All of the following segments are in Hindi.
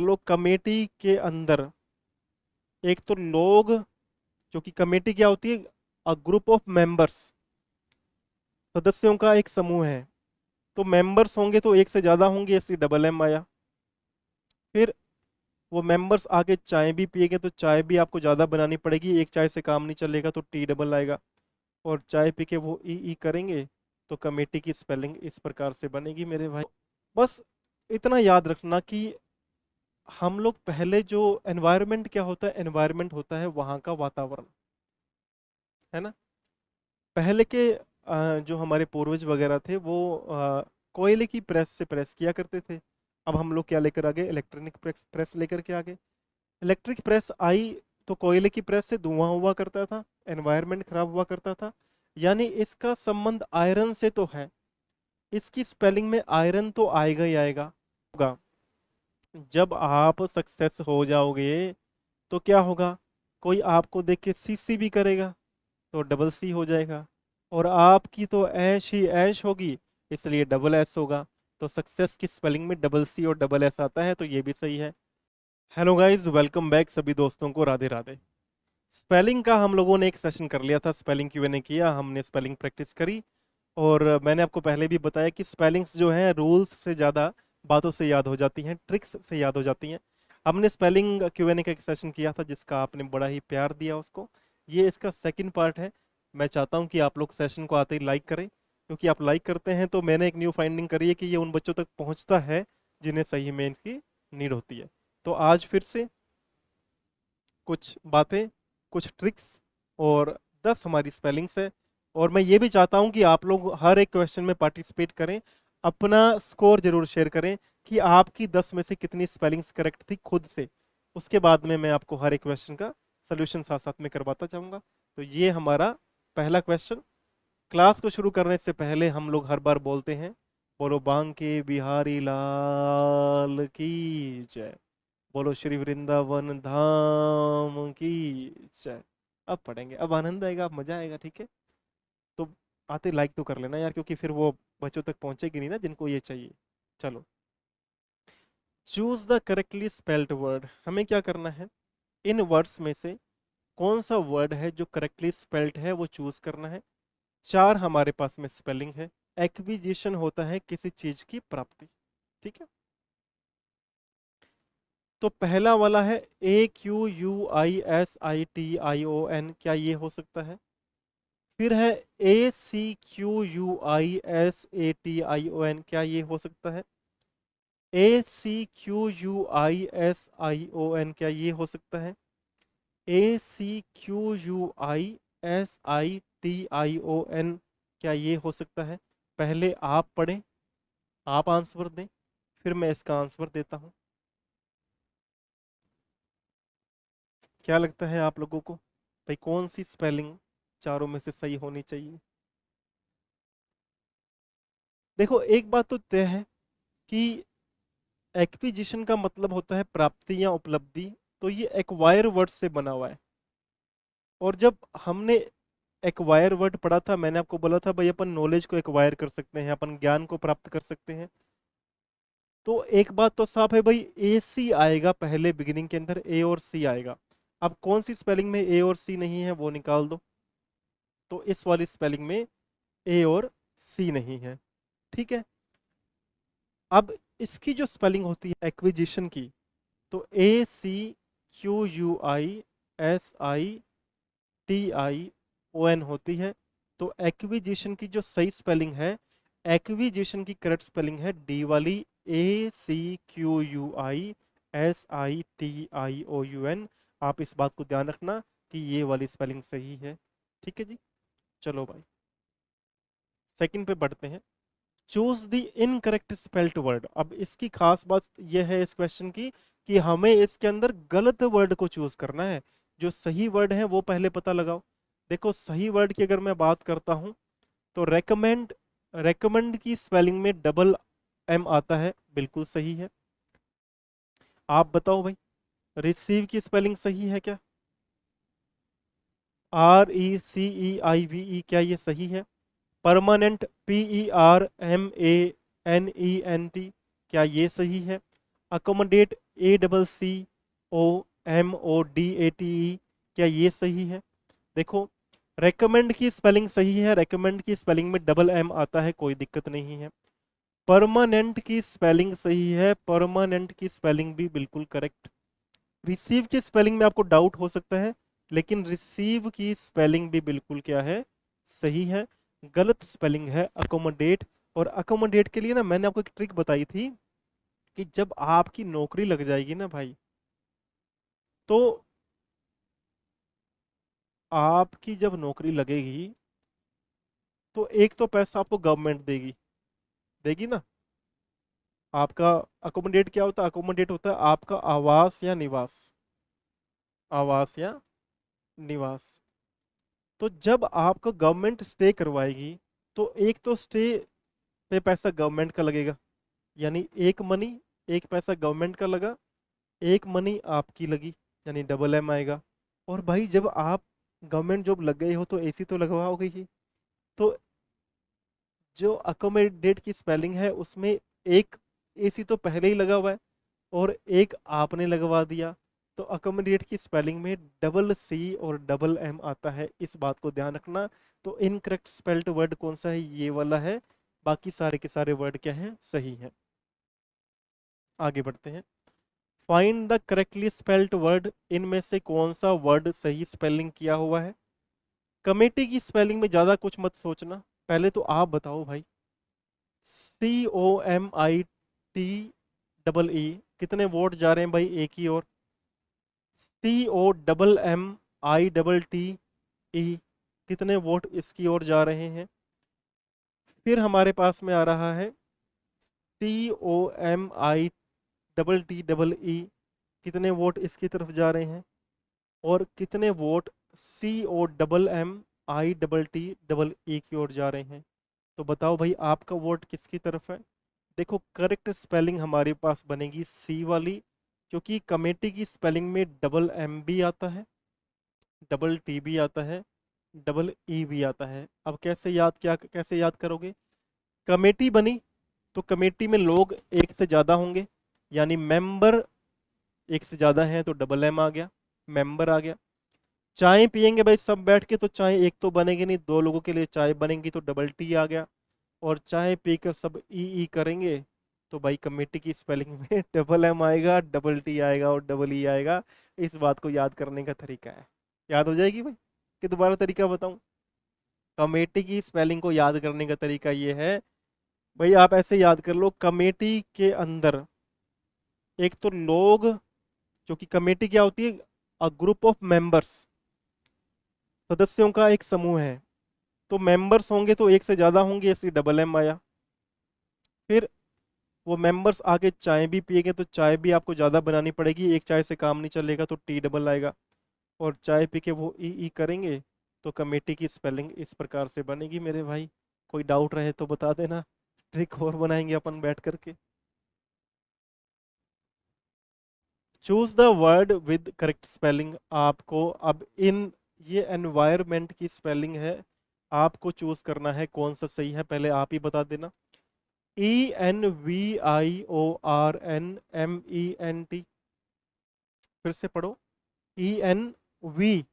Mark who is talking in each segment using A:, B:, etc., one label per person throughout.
A: लो कमेटी के अंदर एक तो लोग, जो कि कमेटी क्या होती है, अ ग्रुप ऑफ मेंबर्स, सदस्यों का एक समूह है। तो मेंबर्स होंगे तो एक से ज्यादा होंगे, इसलिए डबल एम आया। फिर वो मेंबर्स आके चाय भी पिएंगे तो चाय भी आपको ज़्यादा बनानी पड़ेगी, एक चाय से काम नहीं चलेगा तो टी डबल आएगा। और चाय पी के वो ई करेंगे तो कमेटी की स्पेलिंग इस प्रकार से बनेगी मेरे भाई। बस इतना याद रखना कि हम लोग पहले जो एनवायरनमेंट क्या होता है, एनवायरनमेंट होता है वहाँ का वातावरण, है ना। पहले के जो हमारे पूर्वज वगैरह थे वो कोयले की प्रेस से प्रेस किया करते थे। अब हम लोग क्या लेकर आ गए, इलेक्ट्रॉनिक प्रेस प्रेस लेकर के आ गए। इलेक्ट्रिक प्रेस आई तो कोयले की प्रेस से धुआं हुआ करता था, एनवायरनमेंट खराब हुआ करता था। यानी इसका संबंध आयरन से तो है, इसकी स्पेलिंग में आयरन तो आएगा ही आएगा होगा। जब आप सक्सेस हो जाओगे तो क्या होगा, कोई आपको देख के सी भी करेगा तो डबल सी हो जाएगा। और आपकी तो ऐश ही ऐश होगी, इसलिए डबल एस होगा। तो सक्सेस की स्पेलिंग में डबल सी और डबल एस आता है, तो ये भी सही है। हेलो गाइस, वेलकम बैक सभी दोस्तों को, राधे राधे। स्पेलिंग का हम लोगों ने एक सेशन कर लिया था, स्पेलिंग Q&A किया, हमने स्पेलिंग प्रैक्टिस करी। और मैंने आपको पहले भी बताया कि स्पेलिंग्स जो हैं रूल्स से ज़्यादा बातों से याद हो जाती हैं, ट्रिक्स से याद हो जाती हैं। हमने स्पेलिंग Q&A का एक सेशन किया था जिसका आपने बड़ा ही प्यार दिया उसको। ये इसका सेकंड पार्ट है। मैं चाहता हूँ कि आप लोग सेशन को आते ही लाइक करें, क्योंकि आप लाइक करते हैं तो मैंने एक न्यू फाइंडिंग करी है कि ये उन बच्चों तक पहुँचता है जिन्हें सही में इनकी नीड होती है। तो आज फिर से कुछ बातें, कुछ ट्रिक्स और 10 हमारी स्पेलिंग्स है। और मैं ये भी चाहता हूं कि आप लोग हर एक क्वेश्चन में पार्टिसिपेट करें, अपना स्कोर जरूर शेयर करें कि आपकी 10 में से कितनी स्पेलिंग्स करेक्ट थी खुद से। उसके बाद में मैं आपको हर एक क्वेश्चन का सोल्यूशन साथ साथ में करवाता जाऊंगा। तो ये हमारा पहला क्वेश्चन। क्लास को शुरू करने से पहले हम लोग हर बार बोलते हैं, बोलो बांके बिहारी लाल की जय, बोलो श्री वृंदावन धाम की जय। अब पढ़ेंगे, अब आनंद आएगा, अब मजा आएगा, ठीक है। तो आते लाइक तो कर लेना यार, क्योंकि फिर वो बच्चों तक पहुंचेगी नहीं ना जिनको ये चाहिए। चलो, choose the correctly spelled word. हमें क्या करना है, इन वर्ड्स में से कौन सा वर्ड है जो करेक्टली स्पेल्ड है वो चूज करना है। चार हमारे पास में स्पेलिंग है। एक्विजिशन होता है किसी चीज की प्राप्ति, ठीक है। तो पहला वाला है AQUISITION, क्या ये हो सकता है। फिर है ACQUISATION, क्या ये हो सकता है। ACQUISION, क्या ये हो सकता है। ACQUISITION, क्या ये हो सकता है। पहले आप पढ़ें, आप आंसर दें, फिर मैं इसका आंसर देता हूं। क्या लगता है आप लोगों को, भाई कौन सी स्पेलिंग चारों में से सही होनी चाहिए। देखो, एक बात तो तय है कि एक्विजिशन का मतलब होता है प्राप्ति या उपलब्धि। तो ये एक्वायर वर्ड से बना हुआ है। और जब हमने एक्वायर वर्ड पढ़ा था, मैंने आपको बोला था भाई अपन नॉलेज को एक्वायर कर सकते हैं, अपन ज्ञान को प्राप्त कर सकते हैं। तो एक बात तो साफ है भाई, ए सी आएगा पहले, बिगिनिंग के अंदर ए और सी आएगा। अब कौन सी स्पेलिंग में ए और सी नहीं है वो निकाल दो। तो इस वाली स्पेलिंग में ए और सी नहीं है, ठीक है। अब इसकी जो स्पेलिंग होती है एक्विजिशन की, तो ACQUISITION होती है। तो एक्विजिशन की जो सही स्पेलिंग है, एक्विजिशन की करेक्ट स्पेलिंग है डी वाली, ACQUISITION। आप इस बात को ध्यान रखना कि ये वाली स्पेलिंग सही है, ठीक है जी। चलो भाई, सेकंड पे बढ़ते हैं। Choose the incorrect spelt word. अब इसकी खास बात यह है इस क्वेश्चन की कि हमें इसके अंदर गलत वर्ड को चूज करना है। जो सही वर्ड है वो पहले पता लगाओ। देखो, सही वर्ड की अगर मैं बात करता हूं तो रेकमेंड, रेकमेंड की स्पेलिंग में डबल एम आता है, बिल्कुल सही है। आप बताओ भाई, रिसीव की स्पेलिंग सही है क्या। RECEIVE, क्या ये सही है। परमानेंट, PERMANENT, क्या ये सही है। अकोमोडेट, ACCOMODATE, क्या ये सही है? देखो, रेकमेंड की स्पेलिंग सही है, रेकमेंड की स्पेलिंग में डबल एम आता है, कोई दिक्कत नहीं है। परमानेंट की स्पेलिंग सही है, परमानेंट की स्पेलिंग भी बिल्कुल करेक्ट। रिसीव की स्पेलिंग में आपको डाउट हो सकता है, लेकिन रिसीव की स्पेलिंग भी बिल्कुल क्या है, सही है। गलत स्पेलिंग है अकोमोडेट। और अकोमोडेट के लिए ना मैंने आपको एक ट्रिक बताई थी कि जब आपकी नौकरी लग जाएगी ना भाई, तो आपकी जब नौकरी लगेगी तो एक तो पैसा आपको गवर्नमेंट देगी, देगी ना। आपका अकोमोडेट क्या होता है? अकोमोडेट होता है आपका आवास या निवास, आवास या निवास। तो जब आपको गवर्नमेंट स्टे करवाएगी तो एक तो स्टे पे पैसा गवर्नमेंट का लगेगा, यानी एक मनी, एक पैसा गवर्नमेंट का लगा, एक मनी आपकी लगी, यानी डबल एम आएगा। और भाई जब आप गवर्नमेंट जॉब लग गए हो तो एसी तो लगवाओगे ही। तो जो अकोमोडेट की स्पेलिंग है उसमें एक एसी तो पहले ही लगा हुआ है और एक आपने लगवा दिया, तो अकोमोडेट की स्पेलिंग में डबल सी और डबल एम आता है, इस बात को ध्यान रखना। तो इनकरेक्ट स्पेल्ड वर्ड कौन सा है? ये वाला है। बाकी सारे के सारे वर्ड क्या हैं? सही है। आगे बढ़ते हैं। Find the correctly spelled word, इनमें से कौन सा वर्ड सही स्पेलिंग किया हुआ है? कमेटी की स्पेलिंग में ज्यादा कुछ मत सोचना, पहले तो आप बताओ भाई। COMITEE, कितने वोट जा रहे हैं भाई एक ही और? COMMITTE, कितने वोट इसकी ओर जा रहे हैं? फिर हमारे पास में आ रहा है COMITTEE, कितने वोट इसकी तरफ जा रहे हैं? और कितने वोट COMMITTEE की ओर जा रहे हैं? तो बताओ भाई आपका वोट किसकी तरफ है? देखो, करेक्ट स्पेलिंग हमारे पास बनेगी सी वाली, क्योंकि कमेटी की स्पेलिंग में डबल एम भी आता है, डबल टी भी आता है, डबल ई भी आता है। अब कैसे याद करोगे? कमेटी बनी तो कमेटी में लोग एक से ज़्यादा होंगे, यानी मेंबर एक से ज़्यादा हैं तो डबल एम आ गया, मेंबर आ गया। चाय पियेंगे भाई सब बैठ के तो चाय एक तो बनेगी नहीं, दो लोगों के लिए चाय बनेगी तो डबल टी आ गया। और चाय पीकर सब ई करेंगे तो भाई कमेटी की स्पेलिंग में डबल एम आएगा, डबल टी आएगा और डबल ई आएगा। इस बात को याद करने का तरीका है। याद हो जाएगी भाई कि दोबारा तरीका बताऊं? कमेटी की स्पेलिंग को याद करने का तरीका ये है भाई, आप ऐसे याद कर लो, कमेटी के अंदर एक तो लोग, जो कि कमेटी क्या होती है? अ ग्रुप ऑफ मेंबर्स, सदस्यों का एक समूह है। तो मेंबर्स होंगे तो एक से ज्यादा होंगे, इसलिए डबल एम आया। फिर वो मेंबर्स आके चाय भी पिएंगे तो चाय भी आपको ज़्यादा बनानी पड़ेगी, एक चाय से काम नहीं चलेगा तो टी डबल आएगा। और चाय पी के वो ई करेंगे तो कमेटी की स्पेलिंग इस प्रकार से बनेगी मेरे भाई। कोई डाउट रहे तो बता देना, ट्रिक और बनाएंगे अपन बैठ करके। Choose the word with correct spelling, आपको अब इन, ये एनवायरमेंट की स्पेलिंग है, आपको चूज करना है कौन सा सही है, पहले आप ही बता देना। ENVIORNMENT, फिर से पढ़ो। ENV,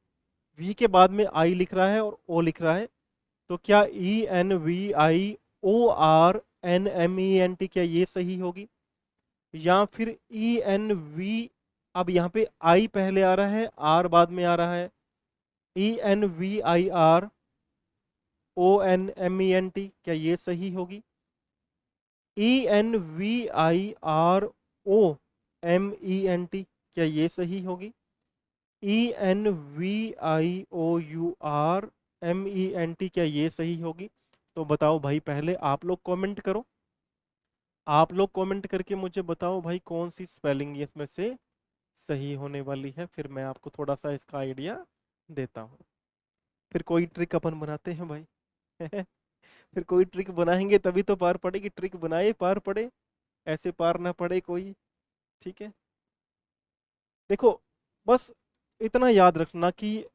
A: वी के बाद में आई लिख रहा है और ओ लिख रहा है, तो क्या ENVIORNMENT, क्या ये सही होगी? या फिर ENV, अब यहाँ पे आई पहले आ रहा है, आर बाद में आ रहा है, ENVIRONMENT, क्या ये सही होगी? ENVIROMENT, क्या ये सही होगी? ENVIOURMENT, क्या ये सही होगी? तो बताओ भाई, पहले आप लोग कमेंट करो, आप लोग कमेंट करके मुझे बताओ भाई कौन सी स्पेलिंग इसमें से सही होने वाली है, फिर मैं आपको थोड़ा सा इसका आइडिया देता हूँ। फिर कोई ट्रिक अपन बनाते हैं भाई। फिर कोई ट्रिक बनाएंगे तभी तो पार पड़ेगी, ट्रिक बनाए पार पड़े, ऐसे पार ना पड़े कोई। ठीक है, देखो, बस इतना याद रखना कि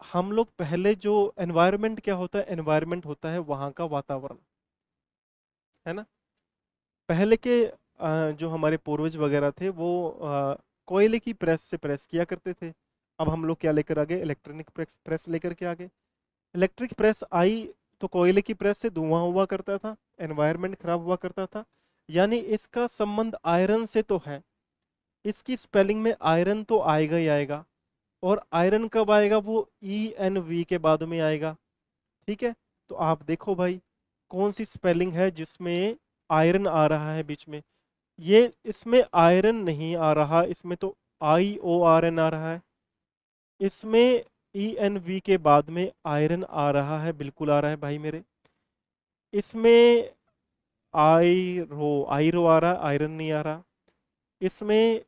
A: हम लोग पहले जो एनवायरनमेंट क्या होता है, एनवायरनमेंट होता है वहाँ का वातावरण, है ना। पहले के जो हमारे पूर्वज वगैरह थे वो कोयले की प्रेस से प्रेस किया करते थे। अब हम लोग क्या लेकर आ गए, इलेक्ट्रॉनिक प्रेस प्रेस लेकर के आ गए। इलेक्ट्रिक प्रेस आई तो कोयले की प्रेस से धुआं हुआ करता था, एनवायरनमेंट खराब हुआ करता था। यानी इसका संबंध आयरन से तो है, इसकी स्पेलिंग में आयरन तो आएगा ही आएगा। और आयरन कब आएगा, वो ENV के बाद में आएगा। ठीक है, तो आप देखो भाई कौन सी स्पेलिंग है जिसमें आयरन आ रहा है बीच में। ये इसमें आयरन नहीं आ रहा, इसमें तो IORN आ रहा है। इसमें ENV के बाद में आयरन आ रहा है, बिल्कुल आ रहा है भाई मेरे। इसमें आयरो आ रहा है, आयरन नहीं आ रहा। इसमें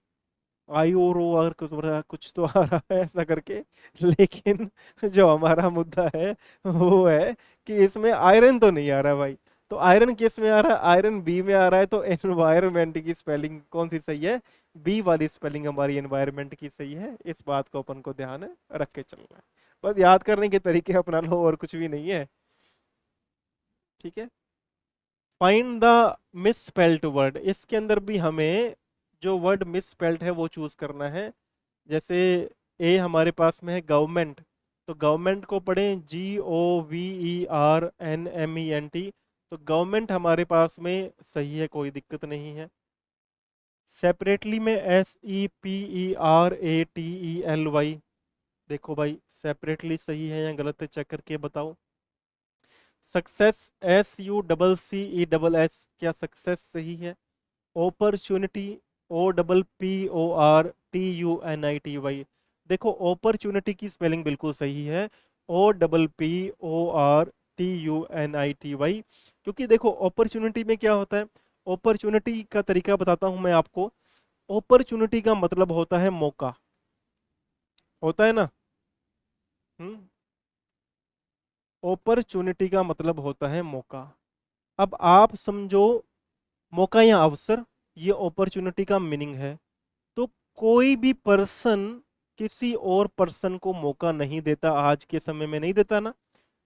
A: आयोरो और कुछ तो आ रहा है ऐसा करके। लेकिन जो हमारा मुद्दा है वो है कि इसमें आयरन तो नहीं आ रहा भाई। तो आयरन किस में आ रहा है, आयरन बी में आ रहा है। तो एनवायरमेंट की स्पेलिंग कौन सी सही है, बी वाली स्पेलिंग हमारी एनवायरमेंट की सही है। इस बात को अपन को ध्यान रख के चलना है। बस याद करने के तरीके अपना लो, और कुछ भी नहीं है। ठीक है, फाइंड द मिसस्पेल्ड वर्ड। इसके अंदर भी हमें जो वर्ड मिसस्पेल्ड है वो चूज करना है। जैसे ए हमारे पास में है गवर्नमेंट, तो गवर्नमेंट को पढ़ें GOVERNMENT। तो गवर्नमेंट हमारे पास में सही है, कोई दिक्कत नहीं है। सेपरेटली में SEPERATELY, देखो भाई सेपरेटली सही है या गलत है, चेक करके बताओ। सक्सेस SUCCESS, क्या सक्सेस सही है। अपॉर्चुनिटी OPPORTUNITY, देखो अपॉर्चुनिटी की स्पेलिंग बिल्कुल सही है, OPPORTUNITY। क्योंकि देखो अपॉर्चुनिटी में क्या होता है, अपॉर्चुनिटी का तरीका बताता हूं मैं आपको। अपॉर्चुनिटी का मतलब होता है मौका, होता है ना। हम्म, अपॉर्चुनिटी का मतलब होता है मौका। अब आप समझो मौका या अवसर, ये अपॉर्चुनिटी का मीनिंग है। तो कोई भी पर्सन किसी और पर्सन को मौका नहीं देता, आज के समय में नहीं देता ना।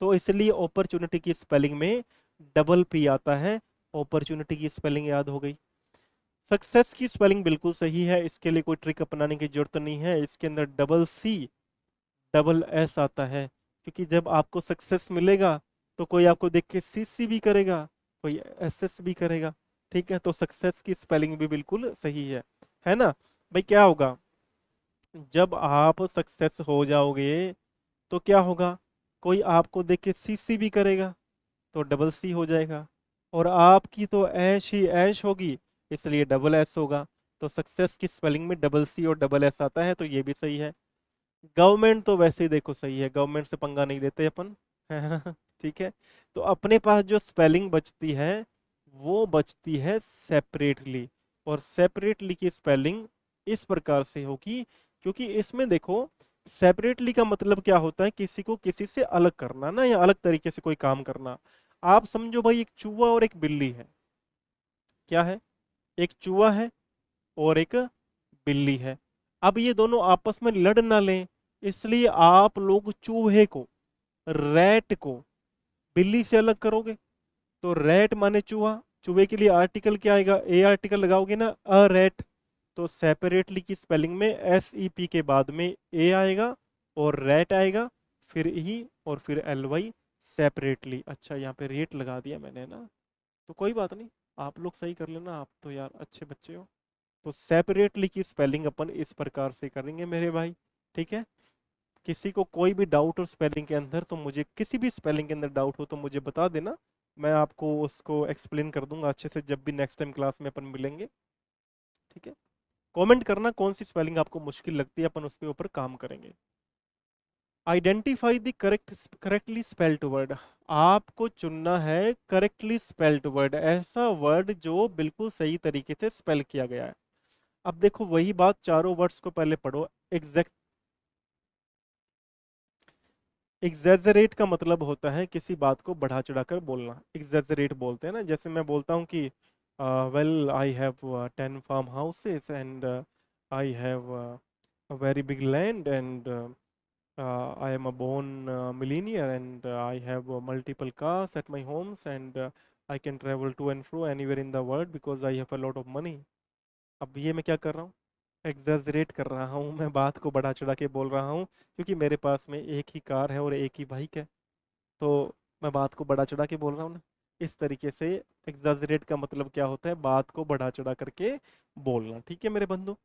A: तो इसलिए अपॉर्चुनिटी की स्पेलिंग में डबल पी आता है। अपॉर्चुनिटी की स्पेलिंग याद हो गई। सक्सेस की स्पेलिंग बिल्कुल सही है, इसके लिए कोई ट्रिक अपनाने की जरूरत नहीं है। इसके अंदर CCSS आता है, क्योंकि जब आपको सक्सेस मिलेगा तो कोई आपको देख के CC भी करेगा, कोई SS भी करेगा। ठीक है, तो सक्सेस की स्पेलिंग भी बिल्कुल सही है ना। भाई क्या होगा, जब आप सक्सेस हो जाओगे तो क्या होगा, कोई आपको देख के CC भी करेगा, तो डबल C हो जाएगा। और आपकी तो ऐश ही ऐश होगी, इसलिए डबल S होगा। तो सक्सेस की स्पेलिंग में डबल C और डबल S आता है, तो ये भी सही है। गवर्नमेंट तो वैसे ही देखो सही है, गवर्नमेंट से पंगा नहीं लेते अपन, है ना। ठीक है, तो अपने पास जो स्पेलिंग बचती है वो बचती है सेपरेटली। और सेपरेटली की स्पेलिंग इस प्रकार से होगी, क्योंकि इसमें देखो सेपरेटली का मतलब क्या होता है, किसी को किसी से अलग करना ना, या अलग तरीके से कोई काम करना। आप समझो भाई एक चूहा और एक बिल्ली है। क्या है, एक चूहा है और एक बिल्ली है। अब ये दोनों आपस में लड़ ना लें, इसलिए आप लोग चूहे को, रैट को बिल्ली से अलग करोगे। तो रैट माने चूहा, चूहे के लिए आर्टिकल क्या आएगा, ए आर्टिकल लगाओगे ना, अ रैट। तो सेपरेटली की स्पेलिंग में SEP के बाद में ए आएगा और रैट आएगा, फिर ई और फिर LY, सेपरेटली। अच्छा यहाँ पे रेट लगा दिया मैंने ना, तो कोई बात नहीं, आप लोग सही कर लेना, आप तो यार अच्छे बच्चे हो। तो सेपरेटली की स्पेलिंग अपन इस प्रकार से करेंगे मेरे भाई। ठीक है, किसी को कोई भी डाउट हो स्पेलिंग के अंदर, तो मुझे किसी भी स्पेलिंग के अंदर डाउट हो तो मुझे बता देना, मैं आपको उसको एक्सप्लेन कर दूंगा अच्छे से जब भी नेक्स्ट टाइम क्लास में अपन मिलेंगे। ठीक है, कमेंट करना कौन सी स्पेलिंग आपको मुश्किल लगती है, अपन उसके ऊपर काम करेंगे। Identify the correctly spelled word. आपको चुनना है करेक्टली स्पेल्ड वर्ड, ऐसा वर्ड जो बिल्कुल सही तरीके से स्पेल किया गया है। अब देखो वही बात, चारों वर्ड्स को पहले पढ़ो। एग्जैक्ट, एग्जैजरेट का मतलब होता है किसी बात को बढ़ा चढ़ाकर बोलना, एग्जैजरेट बोलते हैं ना। जैसे मैं बोलता हूँ कि well I have 10 farm houses and I have a very big land and I am a born millionaire and I have multiple cars at my homes and I can travel to and fro anywhere in the world because I have a lot of money. अब ये मैं क्या कर रहा हूँ, एग्जैजरेट कर रहा हूँ, मैं बात को बढ़ा चढ़ा के बोल रहा हूँ, क्योंकि मेरे पास में एक ही कार है और एक ही बाइक है, तो मैं बात को बढ़ा चढ़ा के बोल रहा हूँ ना। इस तरीके से एग्जैजरेट का मतलब क्या होता है, बात को बढ़ा चढ़ा करके बोलना। ठीक है मेरे बंधु,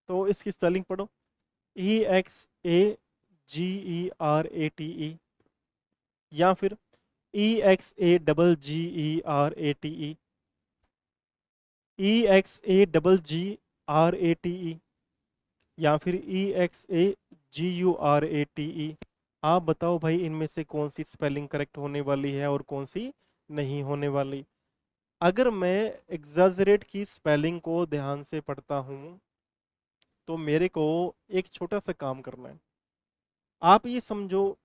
A: तो इसकी स्पेलिंग पढ़ो। EXAGERATE, या फिर EXAGGERATE, EXAGGRATE, या फिर EXAGURATE। आप बताओ भाई, इनमें से कौन सी स्पेलिंग करेक्ट होने वाली है और कौन सी नहीं होने वाली। अगर मैं एग्जैजरेट की स्पेलिंग को ध्यान से पढ़ता हूँ तो मेरे को एक छोटा सा काम करना है। आप ये समझो,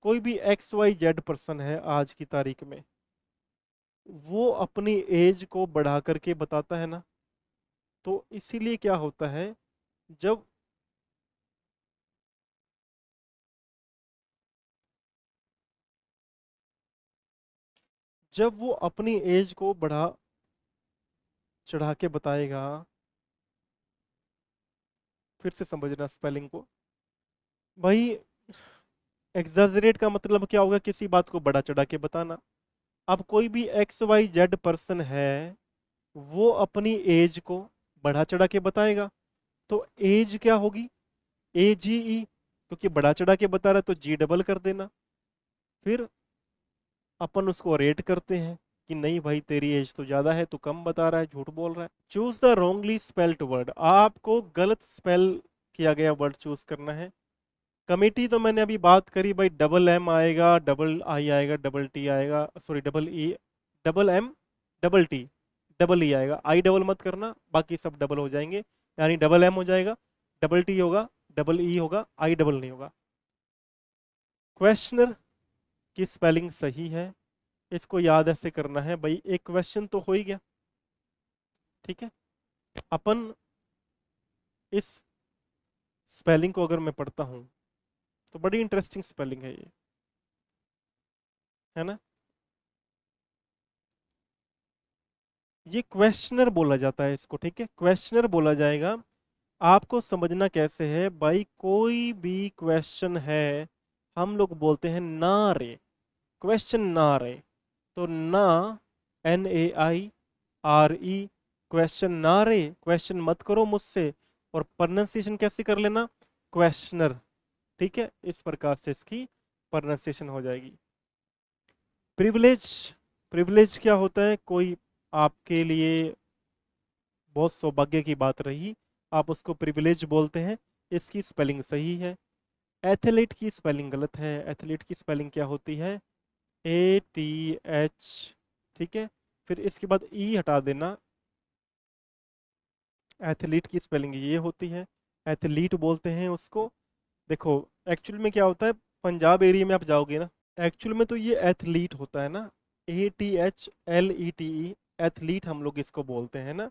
A: कोई भी XYZ पर्सन है आज की तारीख में, वो अपनी एज को बढ़ा करके बताता है ना, तो इसीलिए क्या होता है, जब जब वो अपनी एज को बढ़ा चढ़ा के बताएगा, फिर से समझना स्पेलिंग को भाई। एग्जैजरेट का मतलब क्या होगा, किसी बात को बढ़ा चढ़ा के बताना। अब कोई भी XYZ पर्सन है, वो अपनी एज को बढ़ा चढ़ा के बताएगा, तो एज क्या होगी, AGE, क्योंकि बढ़ा चढ़ा के बता रहा है तो G डबल कर देना। फिर अपन उसको रेट करते हैं कि नहीं भाई, तेरी एज तो ज़्यादा है, तू कम बता रहा है, झूठ बोल रहा है। Choose the wrongly spelled word, आपको गलत स्पेल किया गया वर्ड चूज करना है। कमिटी तो मैंने अभी बात करी भाई, डबल M आएगा, डबल I आएगा, डबल T आएगा, sorry double E, double M, double T, double E आएगा, I डबल मत करना, बाकी सब डबल हो जाएंगे। यानी डबल M हो जाएगा, डबल T होगा, डबल E होगा, I डबल नहीं होगा। क्वेश्चनर की स्पेलिंग सही है, इसको याद ऐसे करना है भाई, एक क्वेश्चन तो हो ही गया। ठीक है, अपन इस स्पेलिंग को अगर मैं पढ़ता हूँ तो बड़ी इंटरेस्टिंग स्पेलिंग है ये, है ना। ये क्वेश्चनर बोला जाता है इसको, ठीक है, क्वेश्चनर बोला जाएगा। आपको समझना कैसे है भाई, कोई भी क्वेश्चन है, हम लोग बोलते हैं ना रे, क्वेश्चन ना रे, तो ना, NAIRE, क्वेश्चन ना रे, क्वेश्चन मत करो मुझसे। और प्रोनाउंसिएशन कैसे कर लेना, क्वेश्चनर। ठीक है, इस प्रकार से इसकी प्रोनाउंसिएशन हो जाएगी। प्रिविलेज, प्रिविलेज क्या होता है, कोई आपके लिए बहुत सौभाग्य की बात रही, आप उसको प्रिविलेज बोलते हैं, इसकी स्पेलिंग सही है। एथलीट की स्पेलिंग गलत है, एथलीट की स्पेलिंग क्या होती है, ATH। ठीक है, फिर इसके बाद ई हटा देना, एथलीट की स्पेलिंग ये होती है, एथलीट बोलते हैं उसको। देखो, एक्चुअल में क्या होता है, पंजाब एरिया में आप जाओगे ना, एक्चुअल में तो ये एथलीट होता है ना, ATHLETE, एथलीट हम लोग इसको बोलते हैं ना।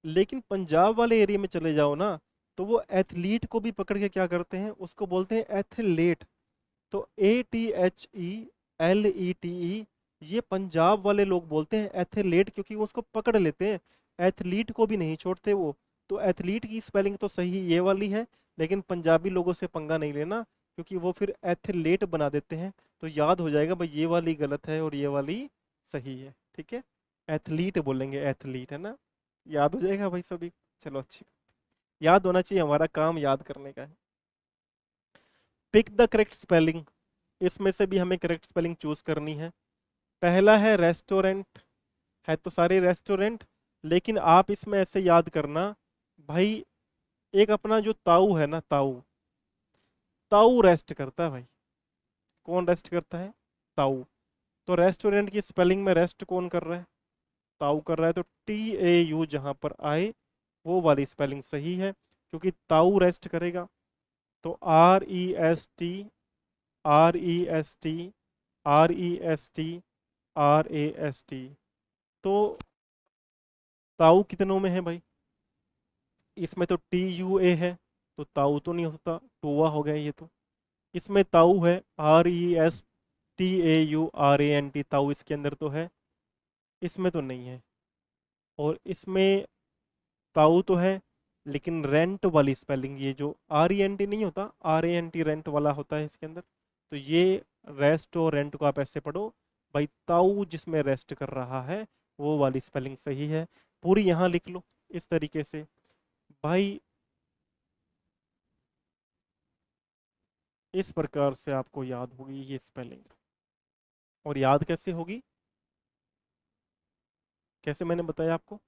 A: लेकिन पंजाब वाले एरिया में चले जाओ ना, तो वो एथलीट को भी पकड़ के क्या करते हैं, उसको बोलते हैं एथलेट। तो ATHELETE, ये पंजाब वाले लोग बोलते हैं एथलेट, क्योंकि वो उसको पकड़ लेते हैं, एथलीट को भी नहीं छोड़ते वो। तो एथलीट की स्पेलिंग तो सही ये वाली है, लेकिन पंजाबी लोगों से पंगा नहीं लेना, क्योंकि वो फिर एथलेट बना देते हैं। तो याद हो जाएगा भाई, ये वाली गलत है और ये वाली सही है। ठीक है, एथलीट बोलेंगे, एथलीट, है ना, याद हो जाएगा भाई सभी। चलो अच्छी, याद होना चाहिए, हमारा काम याद करने का है। पिक द करेक्ट स्पेलिंग, इसमें से भी हमें करेक्ट स्पेलिंग चूज करनी है। पहला है रेस्टोरेंट, है तो सारे रेस्टोरेंट, लेकिन आप इसमें ऐसे याद करना भाई, एक अपना जो ताऊ है ना, ताऊ, ताऊ रेस्ट करता है भाई। कौन रेस्ट करता है, ताऊ। तो रेस्टोरेंट की स्पेलिंग में रेस्ट कौन कर रहा है, ताऊ कर रहा है, तो TAU जहां पर आए वो वाली स्पेलिंग सही है, क्योंकि ताऊ रेस्ट करेगा। तो REST, तो ताऊ कितनों में है भाई, इसमें तो TUA है, तो ताऊ तो नहीं हो सकता, टोवा हो गया ये तो। इसमें ताऊ है, RESTAURANT, ताऊ इसके अंदर तो है। इसमें तो नहीं है, और इसमें ताऊ तो है, लेकिन रेंट वाली स्पेलिंग, ये जो RENT नहीं होता, RANT रेंट वाला होता है इसके अंदर, तो ये रेस्ट और रेंट को आप ऐसे पढ़ो भाई, ताऊ जिसमें रेस्ट कर रहा है वो वाली स्पेलिंग सही है। पूरी यहाँ लिख लो इस तरीके से भाई। इस प्रकार से आपको याद होगी ये स्पेलिंग। और याद कैसे होगी, कैसे मैंने बताया आपको,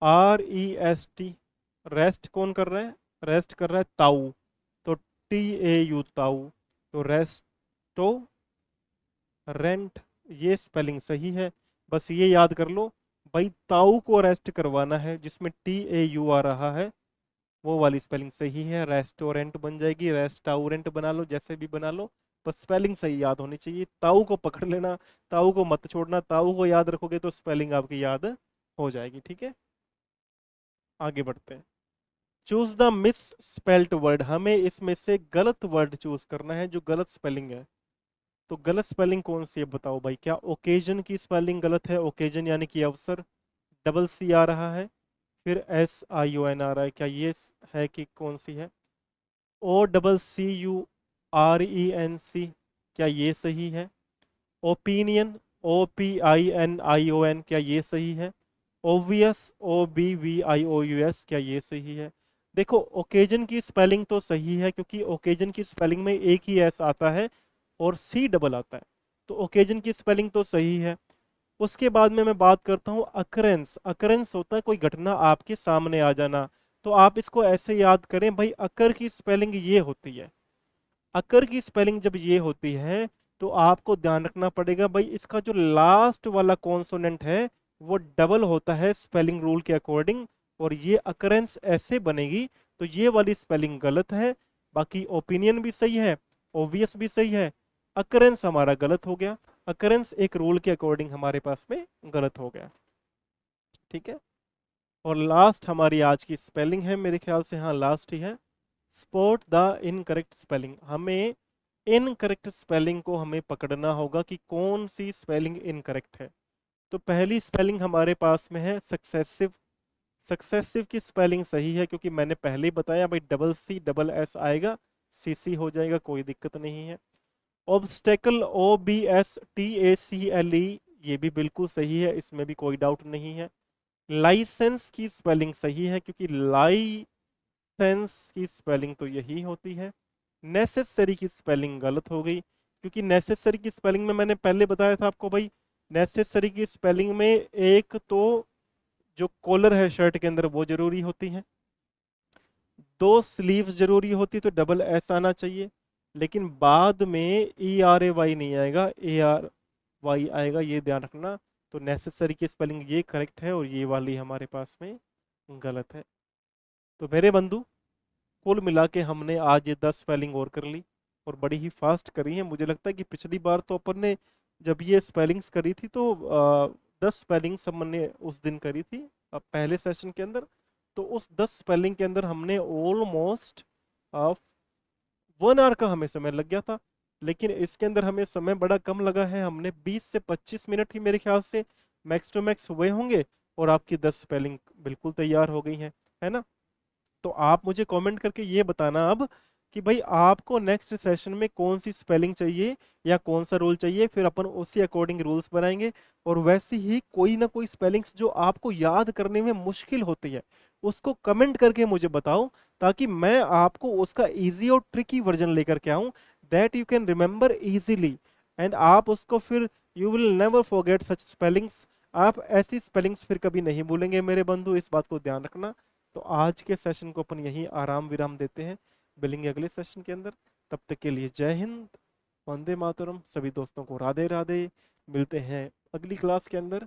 A: REST, रेस्ट कौन कर रहा है, रेस्ट कर रहा है ताऊ, तो TAU ताऊ, तो रेस्टो रेंट, ये स्पेलिंग सही है। बस ये याद कर लो भाई, ताऊ को रेस्ट करवाना है जिसमें TAU आ रहा है, वो वाली स्पेलिंग सही है, रेस्टोरेंट बन जाएगी, रेस्टाउरेंट बना लो, जैसे भी बना लो, बस स्पेलिंग सही याद होनी चाहिए। ताऊ को पकड़ लेना, ताऊ को मत छोड़ना, ताऊ को याद रखोगे तो स्पेलिंग आपकी याद हो जाएगी। ठीक है, आगे बढ़ते हैं। Choose the miss spelt word, हमें इसमें से गलत वर्ड चूज करना है जो गलत स्पेलिंग है। तो गलत स्पेलिंग कौन सी है बताओ भाई, क्या ओकेजन की स्पेलिंग गलत है, ओकेजन यानी कि अवसर, डबल सी आ रहा है, फिर SION आ रहा है, क्या ये है कि कौन सी है, OCCURENC, क्या ये सही है, ओपिनियन, OPINION, क्या ये सही है, ओवियस, OBVIOUS, क्या ये सही है। देखो ओकेजन की स्पेलिंग तो सही है, क्योंकि ओकेजन की स्पेलिंग में एक ही एस आता है और C डबल आता है, तो ओकेजन की स्पेलिंग तो सही है। उसके बाद में मैं बात करता हूँ अकरेंस। अकरेंस होता है कोई घटना आपके सामने आ जाना, तो आप इसको ऐसे याद करें भाई, अकर की स्पेलिंग ये होती है, अकर की स्पेलिंग जब ये होती है तो आपको ध्यान रखना पड़ेगा भाई, इसका जो लास्ट वाला कॉन्सोनेंट है वो डबल होता है स्पेलिंग रूल के अकॉर्डिंग, और ये अकरेंस ऐसे बनेगी, तो ये वाली स्पेलिंग गलत है। बाकी ओपिनियन भी सही है, ओवियस भी सही है, अकरेंस हमारा गलत हो गया, अकरेंस एक रूल के अकॉर्डिंग हमारे पास में गलत हो गया। ठीक है, और लास्ट हमारी आज की स्पेलिंग है, मेरे ख्याल से हाँ लास्ट ही है, स्पॉट द इनकरेक्ट स्पेलिंग। हमें इनकरेक्ट स्पेलिंग को हमें पकड़ना होगा कि कौन सी स्पेलिंग इनकरेक्ट है। तो पहली स्पेलिंग हमारे पास में है सक्सेसिव। सक्सेसिव की स्पेलिंग सही है, क्योंकि मैंने पहले ही बताया भाई, डबल C डबल S आएगा, CC हो जाएगा, कोई दिक्कत नहीं है। ऑब्स्टेकल, OBSTACLE, ये भी बिल्कुल सही है, इसमें भी कोई डाउट नहीं है। लाइसेंस की स्पेलिंग सही है, क्योंकि लाइसेंस की स्पेलिंग तो यही होती है। नेसेसरी की स्पेलिंग गलत हो गई, क्योंकि नेसेसरी की स्पेलिंग में मैंने पहले बताया था आपको भाई, नेसेसरी की स्पेलिंग में एक तो जो कॉलर है शर्ट के अंदर वो जरूरी होती है, दो स्लीव्स जरूरी होती, तो डबल S आना चाहिए, लेकिन बाद में ERAY नहीं आएगा, ARY आएगा, ये ध्यान रखना। तो नेसेसरी की स्पेलिंग ये करेक्ट है, और ये वाली हमारे पास में गलत है। तो मेरे बंधु, कुल मिला के हमने आज ये 10 स्पेलिंग और कर ली, और बड़ी ही फास्ट करी है। मुझे लगता है कि पिछली बार तो अपन ने जब ये स्पेलिंग्स करी थी तो 10 स्पेलिंग्स हमने उस दिन करी थी पहले सेशन के अंदर, तो उस 10 स्पेलिंग के अंदर हमने ऑलमोस्ट 1 आवर का हमें समय लग गया था, लेकिन इसके अंदर हमें समय बड़ा कम लगा है, हमने 20 से 25 मिनट ही मेरे ख्याल से मैक्स टू मैक्स हुए होंगे, और आपकी 10 स्पेलिंग बिल्कुल तैयार हो गई हैं, है ना। तो आप मुझे कमेंट करके ये बताना अब कि भाई आपको नेक्स्ट सेशन में कौन सी स्पेलिंग चाहिए या कौन सा रूल चाहिए, फिर अपन उसी अकॉर्डिंग रूल्स बनाएंगे। और वैसे ही कोई ना कोई स्पेलिंग्स जो आपको याद करने में मुश्किल होती है उसको कमेंट करके मुझे बताओ, ताकि मैं आपको उसका इजी और ट्रिकी वर्जन लेकर के आऊं, that you can remember easily, and आप उसको फिर you will never forget such spellings. आप ऐसी स्पेलिंग्स फिर कभी नहीं भूलेंगे मेरे बंधु, इस बात को ध्यान रखना। तो आज के सेशन को अपन यहीं आराम विराम देते हैं, मिलेंगे अगले सेशन के अंदर। तब तक के लिए जय हिंद, वंदे मातरम, सभी दोस्तों को राधे राधे। मिलते हैं अगली क्लास के अंदर।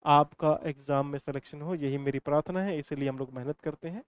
A: आपका एग्जाम में सिलेक्शन हो यही मेरी प्रार्थना है, इसीलिए हम लोग मेहनत करते हैं।